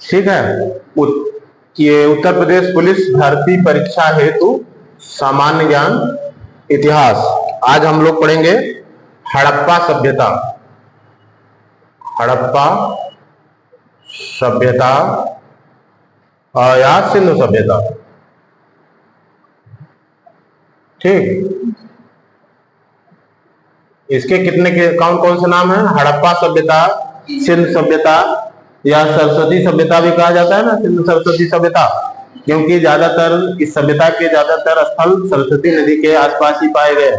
ठीक है। ये उत्तर प्रदेश पुलिस भर्ती परीक्षा हेतु सामान्य ज्ञान इतिहास। आज हम लोग पढ़ेंगे हड़प्पा सभ्यता। हड़प्पा सभ्यता या सिंधु सभ्यता। ठीक, इसके कितने के कौन कौन से नाम है? हड़प्पा सभ्यता, सिंधु सभ्यता या सरस्वती सभ्यता भी कहा जाता है ना, सिंधु सरस्वती सभ्यता, क्योंकि ज्यादातर इस सभ्यता के ज्यादातर स्थल सरस्वती नदी के आसपास ही पाए गए,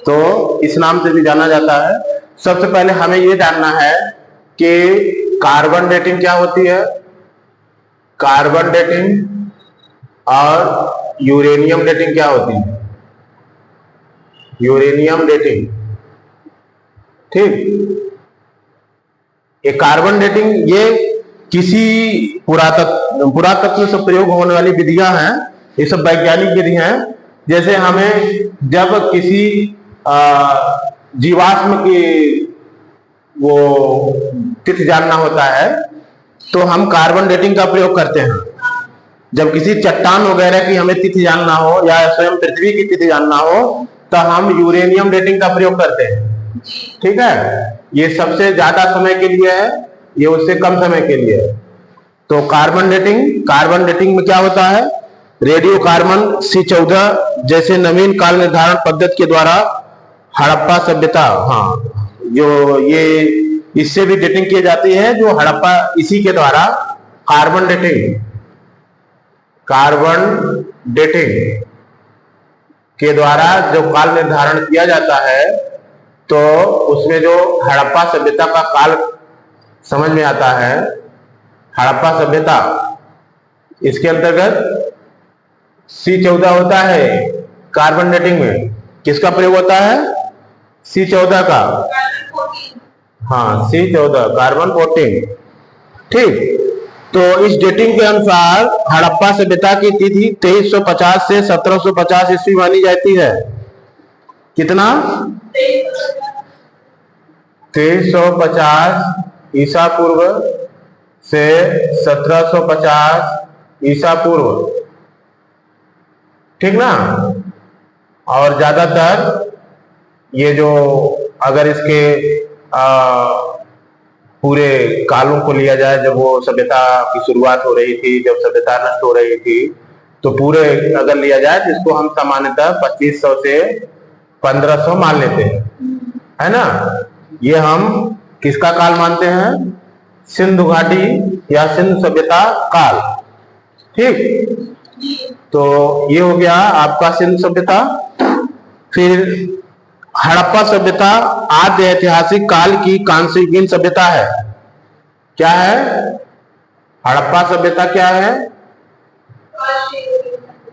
तो इस नाम से भी जाना जाता है। सबसे पहले हमें ये जानना है कि कार्बन डेटिंग क्या होती है, कार्बन डेटिंग और यूरेनियम डेटिंग क्या होती है। यूरेनियम डेटिंग, ठीक। ये कार्बन डेटिंग ये किसी पुरातत्व से प्रयोग होने वाली विधियां हैं, ये सब वैज्ञानिक विधि हैं। जैसे हमें जब किसी जीवाश्म की वो तिथि जानना होता है तो हम कार्बन डेटिंग का प्रयोग करते हैं। जब किसी चट्टान वगैरह की हमें तिथि जानना हो या स्वयं पृथ्वी की तिथि जानना हो तो हम यूरेनियम डेटिंग का प्रयोग करते हैं, ठीक है। ये सबसे ज्यादा समय के लिए है, ये उससे कम समय के लिए है। तो कार्बन डेटिंग में क्या होता है? रेडियो कार्बन C14 जैसे नवीन काल निर्धारण पद्धति के द्वारा हड़प्पा सभ्यता, हाँ, जो ये इससे भी डेटिंग की जाती है, जो हड़प्पा इसी के द्वारा कार्बन डेटिंग के द्वारा जो काल निर्धारण किया जाता है, तो उसमें जो हड़प्पा सभ्यता का काल समझ में आता है। हड़प्पा सभ्यता, इसके अंतर्गत C14 होता है कार्बन डेटिंग में। किसका प्रयोग होता है? C14 का, हाँ, C14 कार्बन 14, ठीक। तो इस डेटिंग के अनुसार हड़प्पा सभ्यता की तिथि 2350 से 1750 ईस्वी मानी जाती है। कितना? 2350 ईसा पूर्व से 1750 ईसा पूर्व, ठीक ना। और ज्यादातर ये जो अगर इसके पूरे कालों को लिया जाए, जब वो सभ्यता की शुरुआत हो रही थी, जब सभ्यता नष्ट हो रही थी, तो पूरे अगर लिया जाए तो इसको हम सामान्यतः 2500 से 1500 मान लेते हैं, है ना। ये हम किसका काल मानते हैं? सिंधु घाटी या सिंधु सभ्यता काल, ठीक। तो ये हो गया आपका सिंधु सभ्यता। फिर हड़प्पा सभ्यता आद्य ऐतिहासिक काल की कांस्ययुगीन सभ्यता है। क्या है हड़प्पा सभ्यता? क्या है?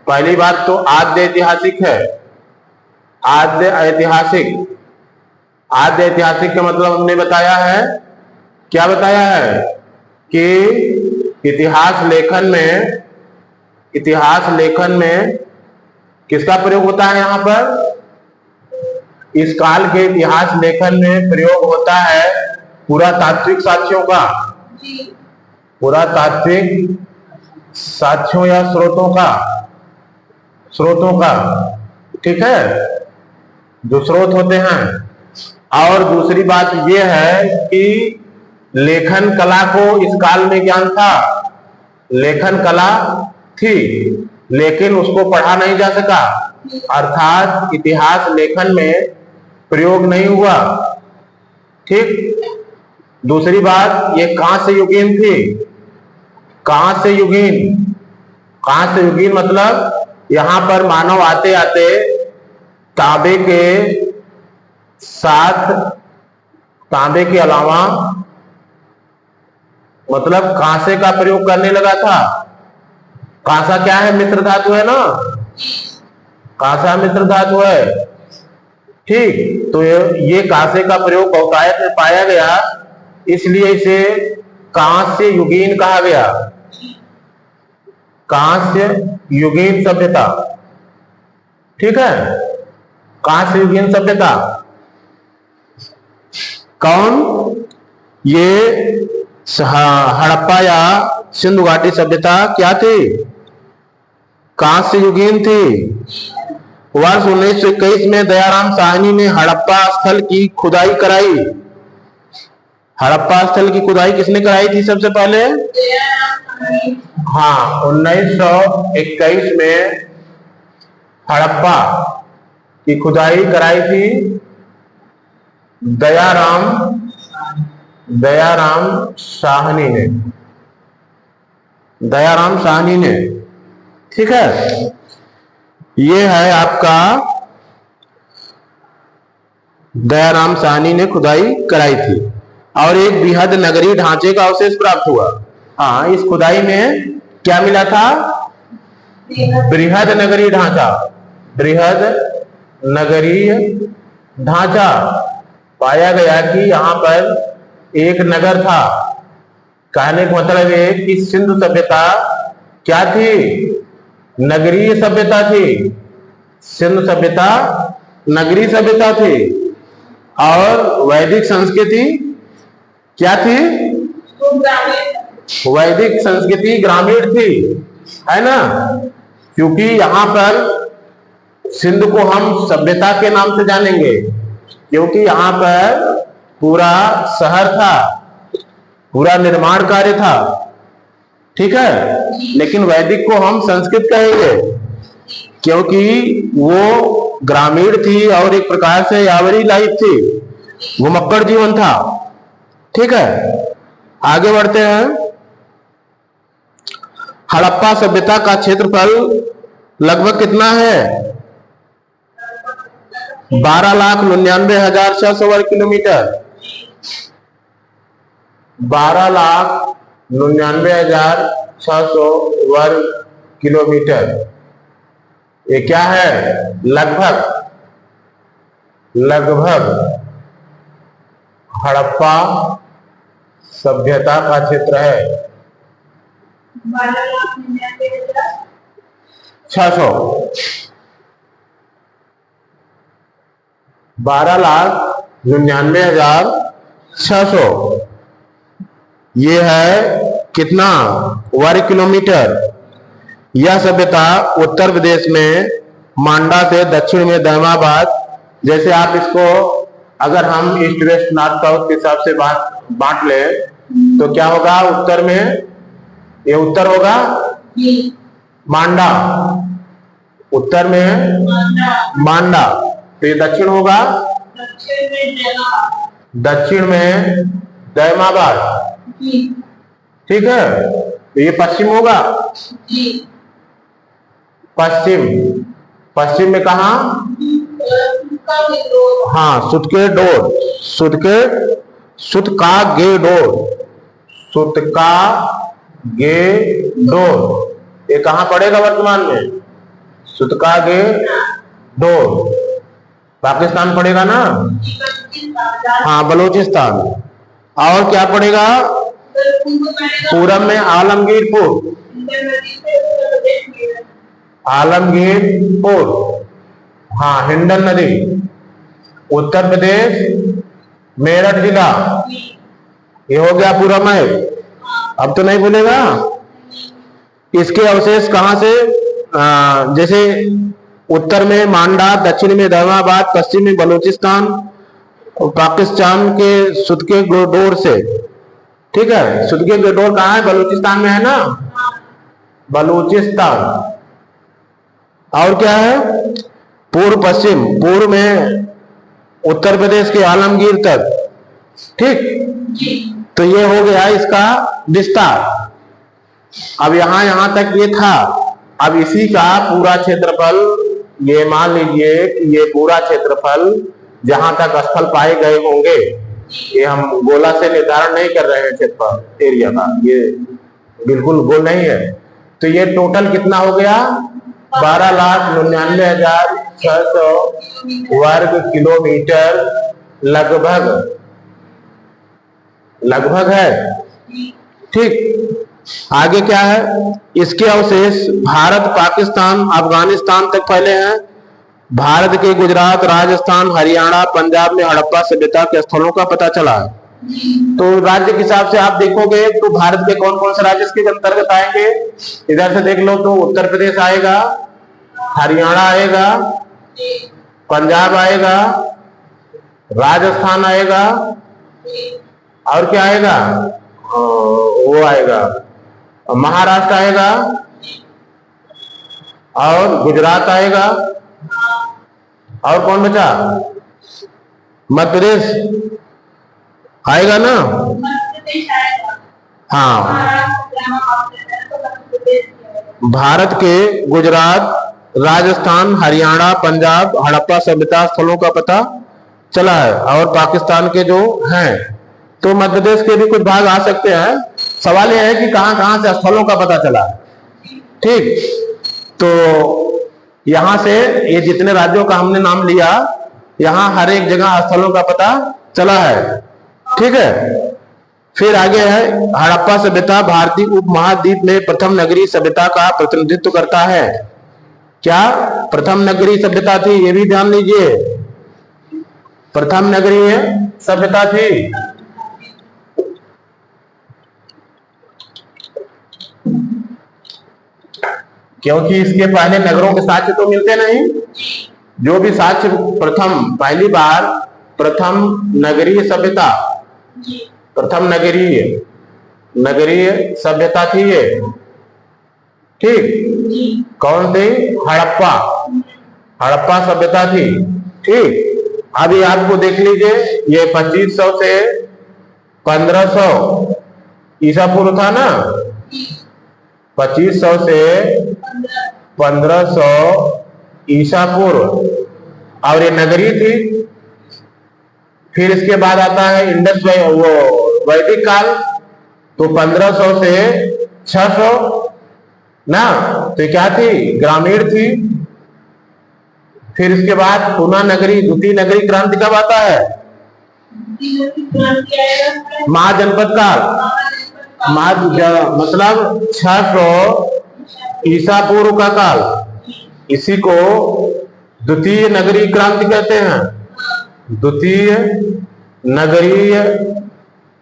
पहली बात तो आद्य ऐतिहासिक है। आद्य ऐतिहासिक का मतलब हमने बताया है, क्या बताया है कि इतिहास लेखन में किसका प्रयोग होता है? यहां पर इस काल के इतिहास लेखन में प्रयोग होता है पुरातात्विक साक्ष्यों का, पुरातात्विक साक्ष्यों या स्रोतों का, ठीक है, जो स्रोत होते हैं। और दूसरी बात यह है कि लेखन कला को इस काल में ज्ञान था, लेखन कला थी, लेकिन उसको पढ़ा नहीं जा सका, अर्थात इतिहास लेखन में प्रयोग नहीं हुआ, ठीक। दूसरी बात, ये कांस्य युगीन थी। कांस्य युगीन मतलब यहां पर मानव आते आते तांबे के अलावा मतलब कांसे का प्रयोग करने लगा था। कांसा क्या है? मिश्र धातु है ना, कांसा मिश्र धातु है, ठीक। तो ये कांसे का प्रयोग बहुतायत में पाया गया, इसलिए इसे कांस्य युगीन कहा गया। कांस्य युगीन सभ्यता, ठीक है, कांस्य युगीन सभ्यता। कौन? ये हड़प्पा या सिंधु घाटी सभ्यता क्या थी? कांस्य युगीन थी। वर्ष 1921 में दयाराम साहनी ने हड़प्पा स्थल की खुदाई कराई। हड़प्पा स्थल की खुदाई किसने कराई थी सबसे पहले? हाँ, 1921 में हड़प्पा की खुदाई कराई थी दयाराम साहनी ने। दयाराम साहनी ने, ठीक है। ये है आपका दयाराम साहनी ने खुदाई कराई थी। और एक बृहद नगरीय ढांचे का अवशेष प्राप्त हुआ। हाँ, इस खुदाई में क्या मिला था? बृहद नगरीय ढांचा। बृहद नगरीय ढांचा पाया गया कि यहाँ पर एक नगर था। कहने का मतलब है कि सिंधु सभ्यता क्या थी? नगरीय सभ्यता थी। सिंधु सभ्यता नगरीय सभ्यता थी। और वैदिक संस्कृति क्या थी? वैदिक संस्कृति ग्रामीण थी, है ना। क्योंकि यहाँ पर सिंधु को हम सभ्यता के नाम से जानेंगे, क्योंकि यहाँ पर पूरा शहर था, पूरा निर्माण कार्य था, ठीक है। लेकिन वैदिक को हम संस्कृत कहेंगे, क्योंकि वो ग्रामीण थी और एक प्रकार से यावरी लाइफ थी, घुमक्कड़ जीवन था, ठीक है। आगे बढ़ते हैं। हड़प्पा सभ्यता का क्षेत्रफल लगभग कितना है? 12,99,600 वर्ग किलोमीटर। 12,99,600 वर्ग किलोमीटर। ये क्या है? लगभग हड़प्पा सभ्यता का क्षेत्र है 12,99,600। 12,99,600 ये है कितना वर्ग किलोमीटर। यह सभ्यता उत्तर प्रदेश में मांडा से दक्षिण में दहमाबाद, जैसे आप इसको अगर हम ईस्ट वेस्ट नॉर्थ साउथ के हिसाब से बांट ले तो क्या होगा? उत्तर में ये उत्तर होगा मांडा, उत्तर में मांडा। तो ये दक्षिण होगा, दक्षिण में दहमाबाद, ठीक है। तो ये पश्चिम होगा, पश्चिम में कहा? हाँ, सुतका गे डोर। ये कहाँ पड़ेगा वर्तमान में? सुतका गे डोर पाकिस्तान पड़ेगा ना। हाँ, बलूचिस्तान। और क्या पड़ेगा? पूरब में आलमगीरपुर, हाँ, हिंडन नदी। उत्तर प्रदेश मेरठ जिला, ये हो गया पूरा मैप। अब तो नहीं भूलेगा। इसके अवशेष कहां से? जैसे उत्तर में मांडा, दक्षिण में दहमाबाद, पश्चिम में बलूचिस्तान और पाकिस्तान के सुतके डोर से, ठीक है। सुतके डोर कहाँ है? बलूचिस्तान में है ना, बलूचिस्तान। और क्या है? पूर्व पश्चिम, पूर्व में उत्तर प्रदेश के आलमगीर तक, ठीक। तो ये हो गया इसका विस्तार। अब यहां तक ये था। अब इसी का पूरा क्षेत्रफल, ये मान लीजिए कि ये पूरा क्षेत्रफल जहां तक स्थल पाए गए होंगे, ये हम गोला से निर्धारण नहीं कर रहे हैं क्षेत्रफल एरिया का, ये बिल्कुल गोल नहीं है। तो ये टोटल कितना हो गया? 12,99,600 वर्ग किलोमीटर लगभग है, ठीक। आगे क्या है? इसके अवशेष भारत, पाकिस्तान, अफगानिस्तान तक फैले हैं। भारत के गुजरात, राजस्थान, हरियाणा, पंजाब में हड़प्पा सभ्यता के स्थलों का पता चला है। तो राज्य के हिसाब से आप देखोगे तो भारत के कौन कौन से राज्य इसके अंतर्गत आएंगे, इधर से देख लो तो उत्तर प्रदेश आएगा, हरियाणा आएगा, पंजाब आएगा, राजस्थान आएगा, और क्या आएगा, वो आएगा महाराष्ट्र आएगा, और गुजरात आएगा, और कौन बचा, मध्य प्रदेश आएगा ना। हाँ, भारत के गुजरात, राजस्थान, हरियाणा, पंजाब, हड़प्पा सभ्यता स्थलों का पता चला है, और पाकिस्तान के जो हैं, तो मध्य प्रदेश के भी कुछ भाग आ सकते हैं। सवाल यह है कि कहां कहां से स्थलों का पता चला। ठीक, तो यहां से ये जितने राज्यों का हमने नाम लिया, यहां हर एक जगह स्थलों का पता चला है। ठीक है, फिर आगे है हड़प्पा सभ्यता भारतीय उपमहाद्वीप में प्रथम नगरीय सभ्यता का प्रतिनिधित्व करता है। क्या प्रथम नगरीय सभ्यता थी, ये भी ध्यान लीजिए, प्रथम नगरीय सभ्यता थी। क्योंकि इसके पहले नगरों के साक्ष्य तो मिलते नहीं, जो भी साक्ष्य प्रथम पहली बार प्रथम नगरीय सभ्यता, प्रथम नगरीय सभ्यता थी ये। ठीक, कौन थी, हड़प्पा सभ्यता थी। ठीक, अभी आपको देख लीजिए, ये 2500 से 1500 ईसा पूर्व था ना, 2500 से 1500 ईसा पूर्व, और ये नगरी थी। फिर इसके बाद आता है इंडस वो वैदिक काल, तो 1500 से 600 ना, तो क्या थी, ग्रामीण थी। फिर इसके बाद पुनः नगरी, द्वितीय नगरी क्रांति कब आता है, महाजनपद काल, मतलब 600 ईसा पूर्व का काल, इसी को द्वितीय नगरीय क्रांति कहते हैं। द्वितीय नगरीय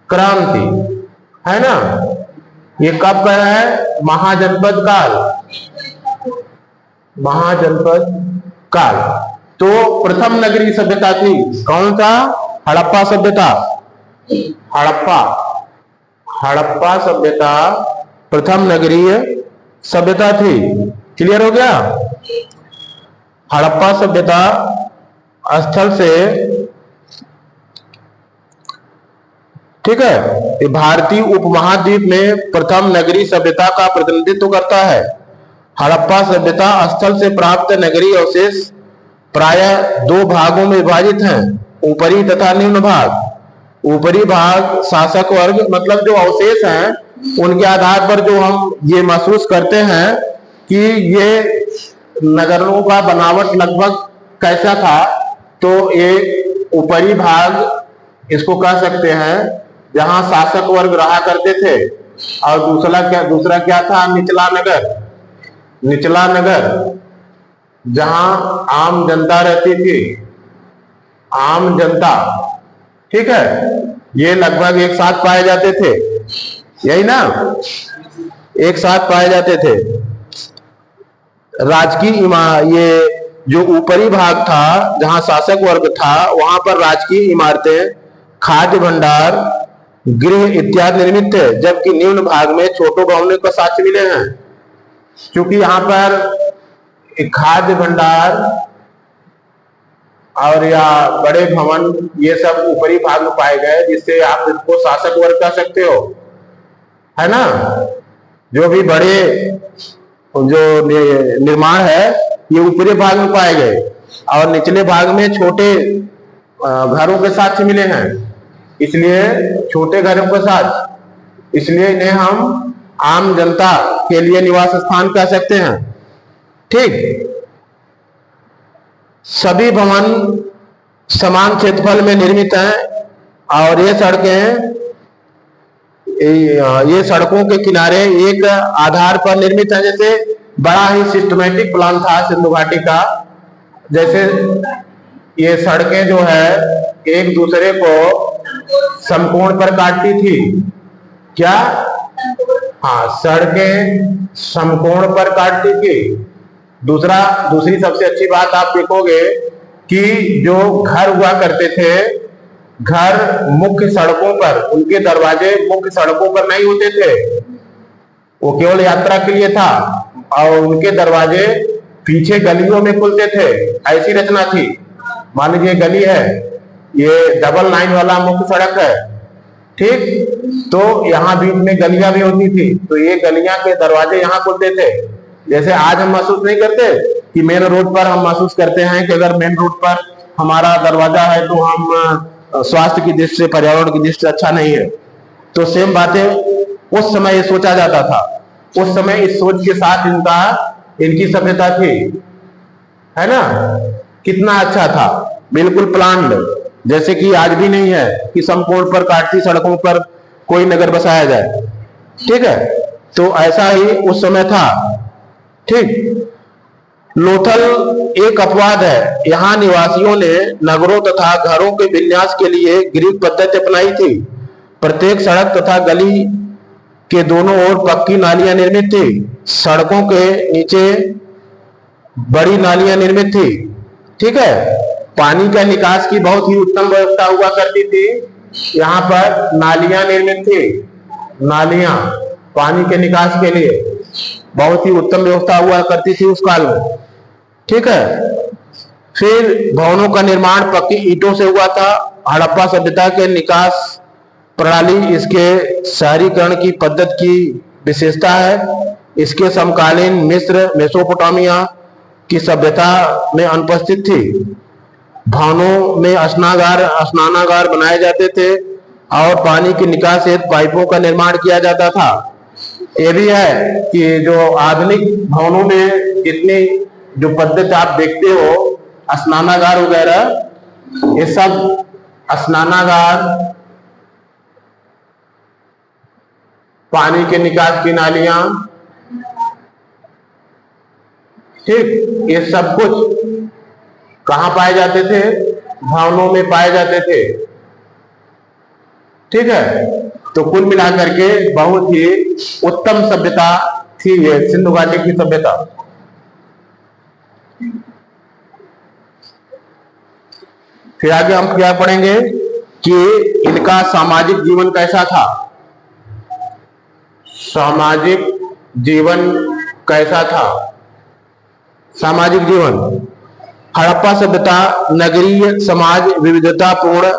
क्रांति है ना, ये कब का है, महाजनपद काल, महाजनपद काल। तो प्रथम नगरीय सभ्यता थी कौन सा, हड़प्पा सभ्यता, हड़प्पा सभ्यता प्रथम नगरीय सभ्यता थी। क्लियर हो गया। हड़प्पा सभ्यता स्थल से, ठीक है, ये भारतीय उपमहाद्वीप में प्रथम नगरीय सभ्यता का प्रतिनिधित्व करता है। हड़प्पा सभ्यता स्थल से प्राप्त नगरीय अवशेष प्रायः दो भागों में विभाजित हैं, ऊपरी तथा निम्न भाग। ऊपरी भाग शासक वर्ग, मतलब जो अवशेष हैं उनके आधार पर जो हम ये महसूस करते हैं कि ये नगरों का बनावट लगभग कैसा था, तो ये ऊपरी भाग इसको कह सकते हैं जहां शासक वर्ग रहा करते थे, और दूसरा क्या था, निचला नगर जहां आम जनता रहती थी, आम जनता। ठीक है, ये लगभग एक साथ पाए जाते थे, यही ना, एक साथ पाए जाते थे। राजकीय ये जो ऊपरी भाग था जहां शासक वर्ग था, वहां पर राजकीय इमारतें, खाद्य भंडार, गृह इत्यादि निर्मित थे, जबकि निम्न भाग में छोटे भवनों का साक्ष्य मिले हैं। क्योंकि यहाँ पर खाद्य भंडार और या बड़े भवन ये सब ऊपरी भाग में पाए गए, जिससे आप इसको शासक वर्ग कह सकते हो, है ना। जो भी बड़े जो निर्माण है ये ऊपरी भाग में पाए गए, और निचले भाग में छोटे घरों के साक्ष्य मिले हैं, इसलिए छोटे घरों के साथ, इसलिए इन्हें हम आम जनता के लिए निवास स्थान कह सकते हैं। ठीक, सभी भवन समान क्षेत्रफल में निर्मित हैं, और ये सड़कों के किनारे एक आधार पर निर्मित है। जैसे बड़ा ही सिस्टमेटिक प्लान था सिंधु घाटी का, जैसे ये सड़कें जो है एक दूसरे को समकोण पर काटती थी। क्या? हाँ, सड़कें समकोण पर काटती थी। दूसरी सबसे अच्छी बात आप देखोगे कि जो घर हुआ करते थे, घर मुख्य सड़कों पर, उनके दरवाजे मुख्य सड़कों पर नहीं होते थे, वो केवल यात्रा के लिए था, और उनके दरवाजे पीछे गलियों में खुलते थे। ऐसी रचना थी। मान लीजिए गली है, ये डबल लाइन वाला मुख्य सड़क है, ठीक, तो यहाँ बीच में गलियां भी होती थी, तो ये गलियां के दरवाजे यहाँ खुलते थे। जैसे आज हम महसूस नहीं करते कि मेन रोड पर, हम महसूस करते हैं कि अगर मेन रोड पर हमारा दरवाजा है तो हम स्वास्थ्य की दृष्टि से, पर्यावरण की दृष्टि से अच्छा नहीं है। तो सेम बातें उस समय ये सोचा जाता था। उस समय इस सोच के साथ इनकी सभ्यता थी, है ना। कितना अच्छा था, बिल्कुल प्लान्ड। जैसे कि आज भी नहीं है कि समकोण पर काटती सड़कों पर कोई नगर बसाया जाए, ठीक है। तो ऐसा ही उस समय था, ठीक। लोथल एक अपवाद है। यहाँ निवासियों ने नगरों तथा घरों के विन्यास के लिए ग्रीक पद्धति अपनाई थी। प्रत्येक सड़क तथा गली के दोनों ओर पक्की नालियां निर्मित थी। सड़कों के नीचे बड़ी नालियां निर्मित थी, ठीक है। पानी का निकास की बहुत ही उत्तम व्यवस्था हुआ करती थी। यहाँ पर नालियां निर्मित थी। नालियां पानी के निकास के लिए बहुत ही उत्तम व्यवस्था हुआ करती थी उस काल में, ठीक है। फिर भवनों का निर्माण पक्की ईंटों से हुआ था। हड़प्पा सभ्यता के निकास प्रणाली इसके शहरीकरण की पद्धति की विशेषता है। इसके समकालीन मिस्र, मेसोपोटामिया की सभ्यता में अनुपस्थित थी। भवनों में स्नानागार बनाए जाते थे और पानी के निकास हेतु पाइपों का निर्माण किया जाता था। ये भी है कि जो आधुनिक भवनों में जितनी जो पद्धति आप देखते हो, स्नानागार वगैरह, ये सब स्नानागार, पानी के निकास की नालियां, ठीक, ये सब कुछ कहां पाए जाते थे? भवनों में पाए जाते थे, ठीक है। तो कुल मिलाकर के बहुत ही उत्तम सभ्यता थी ये सिंधु घाटी की सभ्यता। फिर आगे हम क्या पढ़ेंगे कि इनका सामाजिक जीवन कैसा था। सामाजिक जीवन कैसा था? सामाजिक जीवन, हड़प्पा सभ्यता नगरीय समाज विविधतापूर्ण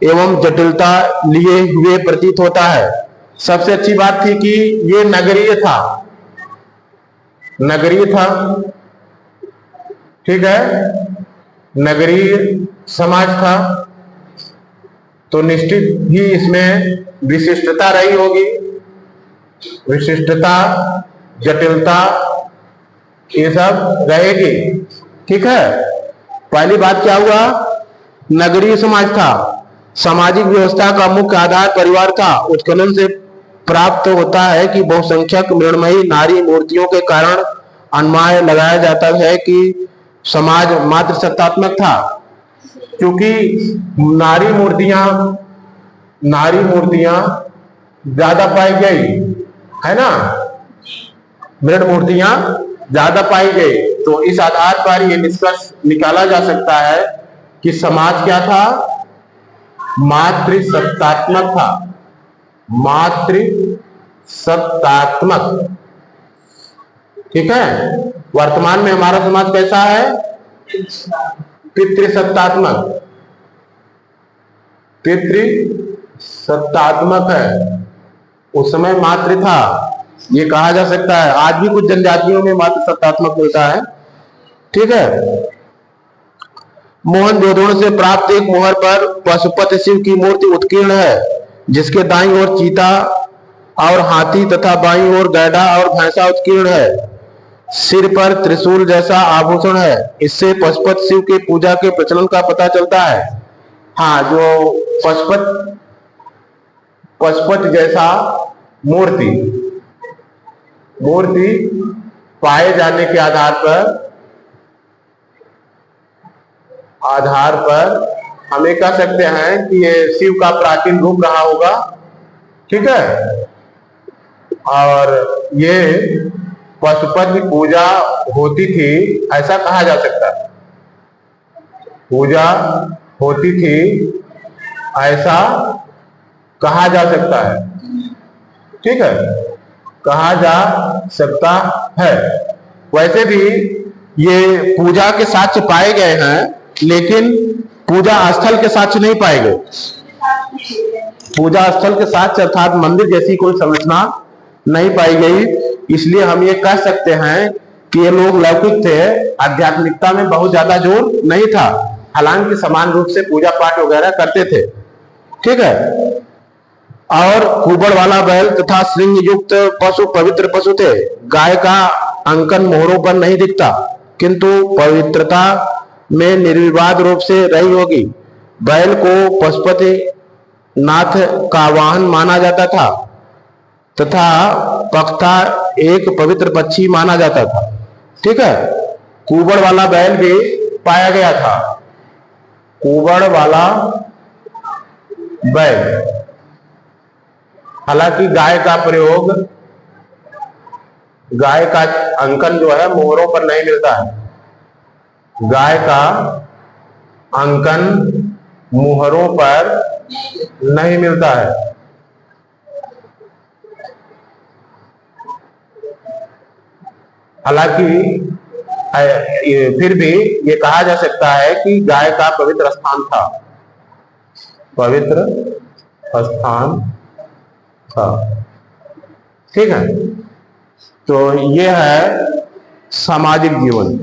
एवं जटिलता लिए हुए प्रतीत होता है। सबसे अच्छी बात थी कि ये नगरीय था, नगरीय था, ठीक है, नगरीय समाज था, तो निश्चित ही इसमें विशिष्टता रही होगी। विशिष्टता, जटिलता, ये सब रहेगी, ठीक है। पहली बात क्या हुआ? नगरीय समाज था। सामाजिक व्यवस्था का मुख्य आधार परिवार था। उत्खनन से प्राप्त होता है कि बहुसंख्यक मृण्मयी नारी मूर्तियों के कारण अनुमान लगाया जाता है कि समाज मात्र सत्तात्मक था, क्योंकि नारी मूर्तियां ज्यादा पाई गई, है ना, मृण मूर्तियां ज्यादा पाई गई। तो इस आधार पर यह निष्कर्ष निकाला जा सकता है कि समाज क्या था? मातृसत्तात्मक था। मातृसत्तात्मक, ठीक है। वर्तमान में हमारा समाज कैसा है? पितृसत्तात्मक, पितृसत्तात्मक है। उस समय मातृ था, ये कहा जा सकता है। आज भी कुछ जनजातियों में मातृसत्तात्मक मिलता है, ठीक है। मोहनजोदड़ो से प्राप्त एक मोहर पर पशुपति शिव की मूर्ति उत्कीर्ण है, जिसके दाईं ओर चीता और हाथी तथा बाईं ओर गैड़ा और भैंसा उत्कीर्ण है। सिर पर त्रिशूल जैसा आभूषण है। इससे पशुपति शिव के पूजा के प्रचलन का पता चलता है। हाँ, जो पशुपति जैसा मूर्ति पाए जाने के आधार पर हम ये कह सकते हैं कि ये शिव का प्राचीन रूप रहा होगा, ठीक है। और ये पशुपति की पूजा होती थी, ऐसा कहा जा सकता है। पूजा होती थी ऐसा कहा जा सकता है, ठीक है, कहा जा सकता है। वैसे भी ये पूजा के साक्ष्य पाए गए हैं, लेकिन पूजा स्थल के साक्ष्य नहीं पाए गए। पूजा स्थल के साक्ष्य अर्थात मंदिर जैसी कोई संरचना नहीं पाई गई। इसलिए हम ये कह सकते हैं कि ये लोग लौकिक थे, आध्यात्मिकता में बहुत ज्यादा जोर नहीं था, हालांकि समान रूप से पूजा पाठ वगैरह करते थे, ठीक है। और कुबड़ वाला बैल तथा श्रृंग युक्त पशु पवित्र पशु थे। गाय का अंकन मोहरों पर नहीं दिखता, किंतु पवित्रता में निर्विवाद रूप से रही होगी। बैल को पशुपति नाथ का वाहन माना जाता था तथा पख्ता एक पवित्र पक्षी माना जाता था, ठीक है। कुबड़ वाला बैल भी पाया गया था। कुबड़ वाला बैल, हालांकि गाय का प्रयोग, गाय का अंकन जो है मोहरों पर नहीं मिलता है। गाय का अंकन मोहरों पर नहीं मिलता है। हालांकि फिर भी ये कहा जा सकता है कि गाय का पवित्र स्थान था, पवित्र स्थान था, ठीक है। तो ये है सामाजिक जीवन।